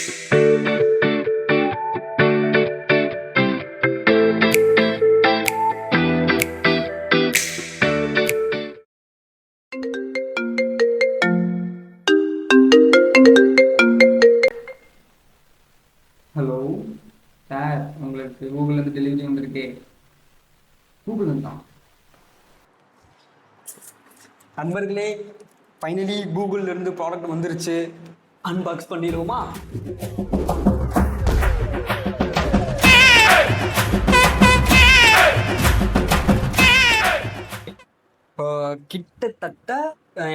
Hello sir, உங்களுக்கு கூகுள்லேருந்து delivery வந்திருக்கு. Google தான். நண்பர்களே, ஃபைனலி கூகுள்ல இருந்து ப்ராடக்ட் வந்துருச்சு. அன்பாக்ஸ் பண்ணிடுவோமா? கிட்டத்தட்ட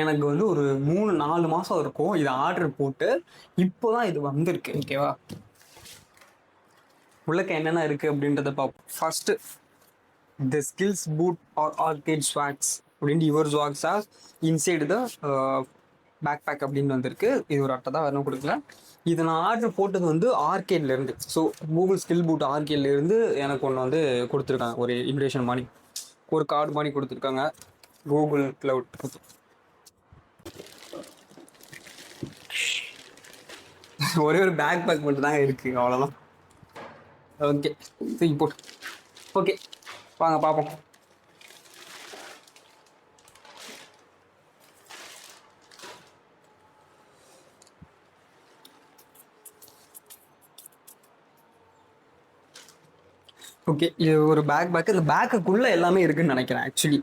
எனக்கு வந்து ஒரு 3-4 மாதம் இருக்கும் இது ஆர்டர் போட்டு. இப்போதான் இது வந்திருக்கு. ஓகேவா, உள்ளக்க என்னென்ன இருக்குது அப்படின்றத பார்ப்போம். First the skills boost are arcade swags அப்படின்ட்டு your swags are inside the backpack அப்படின்னு வந்திருக்கு. இது ஒரு அட்டை தான், வரணும் கொடுக்கல. இது நான் ஆர்டர் போட்டது வந்து ஆர்கேட்லேருந்து. ஸோ கூகுள் ஸ்கில் பூட் ஆர்கேட்லேருந்து எனக்கு ஒன்று வந்து கொடுத்துருக்காங்க, ஒரு இன்விடேஷன் மாதிரி, ஒரு கார்டு மாதிரி கொடுத்துருக்காங்க. கூகுள் கிளவுட் ஒரே ஒரு பேக் பேக் மட்டும் தாங்க இருக்குது, அவ்வளோதான். ஓகே, தூக்கி போட்டு. ஓகே, வாங்க பார்ப்போம். ஓகே, இது ஒரு பேக். இந்த பேக்குக்குள்ளே எல்லாமே இருக்குதுன்னு நினைக்கிறேன் ஆக்சுவலி.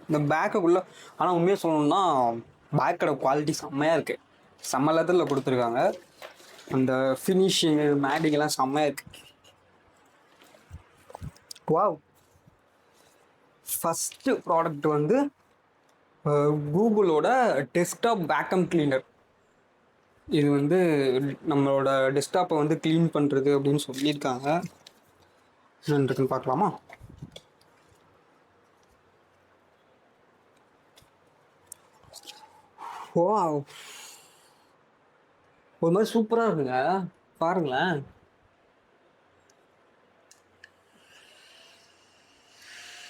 இந்த பேக்குக்குள்ளே ஆனால் உண்மையாக சொல்லணும்னா பேக்கோட குவாலிட்டி செம்மையாக இருக்குது. செம்ம லெதரில் கொடுத்துருக்காங்க. அந்த ஃபினிஷிங்கு மேட்டிங்கெல்லாம் செம்மையாக இருக்குது. வாவ். ஃபஸ்ட்டு ப்ராடக்ட் வந்து கூகுளோட டெஸ்க்டாப் வேக்கம் கிளீனர். இது வந்து நம்மளோட டெஸ்க்டாப்பை வந்து க்ளீன் பண்ணுறது அப்படின்னு சொல்லியிருக்காங்க. என்னன்னு பார்க்கலாமா? ஓ, ஒரு மாதிரி சூப்பராக இருக்குங்க, பாருங்களேன்.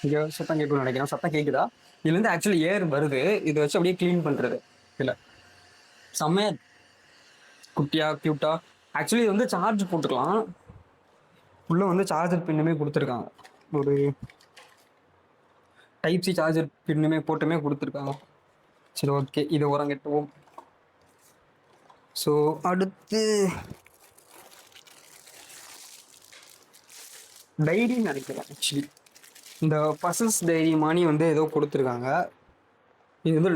இங்கே சத்தம் கேட்கணும்னு நினைக்கிறேன். சத்தம் கேட்குதா? இதுலேருந்து ஆக்சுவலி ஏர் வருது. இதை வச்சு அப்படியே க்ளீன் பண்ணுறது. இல்லை, செம்மையா குட்டியா க்யூட்டா. ஆக்சுவலி இது வந்து சார்ஜ் போட்டுக்கலாம். உள்ளே வந்து சார்ஜர் பின்னுமே கொடுத்துருக்காங்க. ஒரு டைப் சி சார்ஜர் பின்னுமே போட்டுமே கொடுத்துருக்காங்க. சரி, ஓகே, இதை உரங்கட்டுவோம். ஸோ அடுத்து டைரின்னு நினைக்கிறேன். ஆக்சுவலி இந்த பசில்ஸ் டைரி மாதிரி வந்து ஏதோ கொடுத்துருக்காங்க. இது வந்து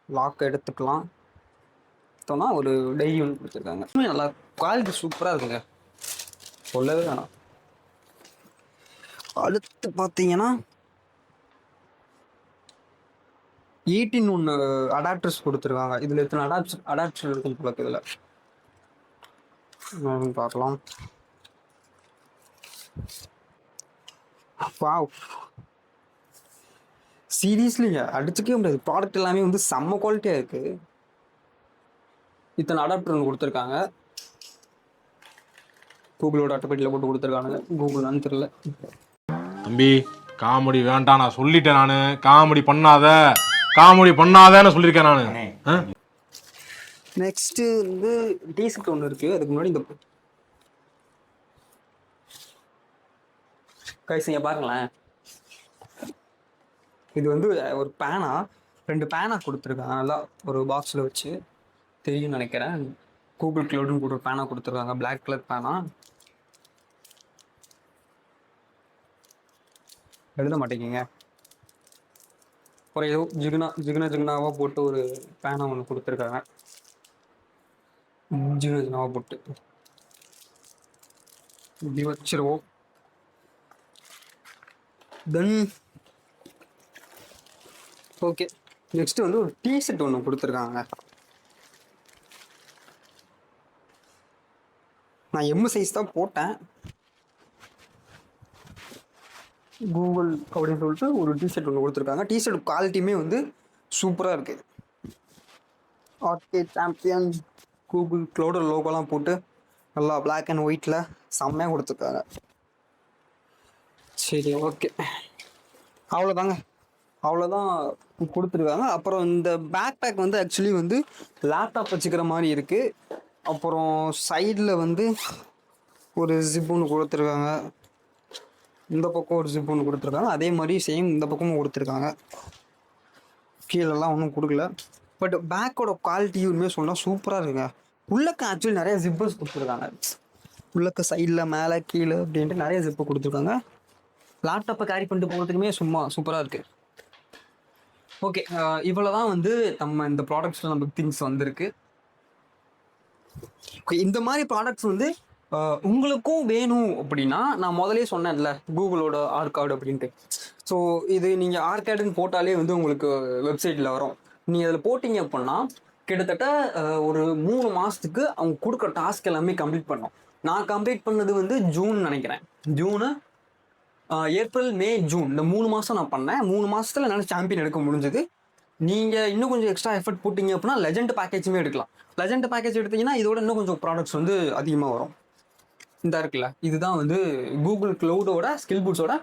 லாக் எடுத்துக்கலாம். பார்த்தோன்னா ஒரு டைரி ஒன்று கொடுத்துருக்காங்க. நல்லா குவாலிட்டி சூப்பராக இருக்குங்க, சொல்லவே வேணாம். அடுத்து பார்த்தீங்கன்னா 18 ஒன்று அடாப்டர்ஸ் கொடுத்துருக்காங்க. இதில் எத்தனை அடாப்டர் இருக்கும் போல இதில் பார்க்கலாம். வாவ், சீரியஸ்லிங்க அடிச்சுக்கவே முடியாது. ப்ராடக்ட் எல்லாமே வந்து செம்ம குவாலிட்டியாக இருக்குது. இத்தனை அடாப்டர் ஒன்று கொடுத்துருக்காங்க. கூகுளோட அட்டைப்பட்டியில் போட்டு கொடுத்துருக்காங்க. கூகுளான்னு தெரியல. தம்பி, காமெடி வேண்டாம், நான் சொல்லிட்டேன். நான் காமெடி பண்ணாதேன்னு சொல்லியிருக்கேன் நான். நெக்ஸ்ட்டு வந்து டீசர்ட் ஒன்று இருக்குது. அதுக்கு முன்னாடி இந்த கைசிங்க பாருங்களேன். இது வந்து ஒரு பேனா, 2 பேனா கொடுத்துருக்காங்க. நல்லா ஒரு பாக்ஸில் வச்சு தெரியும்னு நினைக்கிறேன். கூகுள் க்ளவுடுன்னு கூட ஒரு பேனா கொடுத்துருக்காங்க, பிளாக் கலர் பேனா. எழுத மாட்டேங்கிங்க. ஒரு ஏதோ ஜிகுனாவாக போட்டு ஒரு பேனா ஒன்று கொடுத்துருக்காங்க. ஜிகுனாவாக போட்டு இப்படி வச்சிருவோம். தென் ஓகே, நெக்ஸ்ட் வந்து ஒரு டீஷர்ட் ஒன்று கொடுத்துருக்காங்க. நான் எம் சைஸ் தான் போட்டேன். கூகுள் அப்படின்னு சொல்லிட்டு ஒரு டிஷர்ட் ஒன்று கொடுத்துருக்காங்க. டிஷர்ட் குவாலிட்டியுமே வந்து சூப்பராக இருக்குது. ஆர்கேட் சாம்பியன் கூகுள் க்ளவுட் லோகோலாம் போட்டு நல்லா பிளாக் அண்ட் ஒயிட்டில் செம்மையாக கொடுத்துருக்காங்க. சரி, ஓகே, அவ்வளோதான் கொடுத்துருக்காங்க. அப்புறம் இந்த பேக் பேக் வந்து ஆக்சுவலி வந்து லேப்டாப் வச்சுக்கிற மாதிரி இருக்குது. அப்புறம் சைடில் வந்து ஒரு ஜிப் ஒன்று கொடுத்துருக்காங்க, இந்த பக்கம் ஒரு ஜிப் ஒன்று கொடுத்துருக்காங்க, அதே மாதிரி சேம் இந்த பக்கமும் கொடுத்துருக்காங்க. கீழெல்லாம் ஒன்றும் கொடுக்கல. பட் பேக்கோட குவாலிட்டி உண்மையாக சொன்னால் சூப்பராக இருக்குங்க. உள்ளக்க ஆக்சுவலி நிறைய ஜிப்பர்ஸ் கொடுத்துருக்காங்க. உள்ளக்க சைடில் மேலே கீழே அப்படின்ட்டு நிறைய ஜிப்பு கொடுத்துருக்காங்க. லேப்டாப்பை கேரி பண்ணிட்டு போகிறதுக்குமே சும்மா சூப்பராக இருக்குது. ஓகே, இவ்வளோ தான் வந்து நம்ம இந்த ப்ராடக்ட்ஸில் நமக்கு திங்ஸ் வந்திருக்கு. ஓகே, இந்த மாதிரி ப்ராடக்ட்ஸ் வந்து உங்களுக்கும் வேணும் அப்படின்னா, நான் முதலே சொன்னேன்ல கூகுளோட ஆர்கார்டு அப்படின்ட்டு. ஸோ இது நீங்கள் ஆர்கார்டுன்னு போட்டாலே வந்து உங்களுக்கு வெப்சைட்டில் வரும். நீங்கள் அதில் போட்டிங்க அப்படின்னா கிட்டத்தட்ட ஒரு 3 மாதத்துக்கு அவங்க கொடுக்குற டாஸ்க் எல்லாமே கம்ப்ளீட் பண்ணோம். நான் கம்ப்ளீட் பண்ணது வந்து ஜூன் நினைக்கிறேன். ஜூனு, ஏப்ரல், மே, ஜூன் இந்த 3 மாதம் நான் பண்ணேன். 3 மாதத்தில் என்னால் சாம்பியன் எடுக்க முடிஞ்சது. நீங்கள் இன்னும் கொஞ்சம் எக்ஸ்ட்ரா எஃபர்ட் போட்டிங்க அப்படின்னா லெஜெண்ட் பேக்கேஜுமே எடுக்கலாம். லெஜெண்ட் பேக்கேஜ் எடுத்தீங்கன்னா இதோட இன்னும் கொஞ்சம் ப்ராடக்ட்ஸ் வந்து அதிகமாக வரும். இந்த இருக்குல்ல, இதுதான் வந்து கூகுள் க்ளவுடோட ஸ்கில் பூட்ஸோட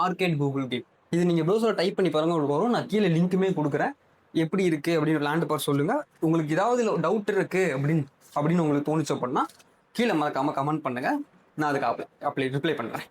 ஆர்கேட் கூகுள் கேம். இது நீங்கள் ப்ரௌசரில் டைப் பண்ணி பாருங்கள், உங்களுக்கு வரும். நான் கீழே லிங்க்குமே கொடுக்குறேன். எப்படி இருக்குது அப்படின்னு விளாண்டு பார்த்து சொல்லுங்கள். உங்களுக்கு ஏதாவது டவுட் இருக்குது அப்படின்னு உங்களுக்கு தோணுச்சு அப்படின்னா கீழே மறக்காமல் கமெண்ட் பண்ணுங்கள். நான் அதுக்கு ரிப்ளை பண்ணுறேன்.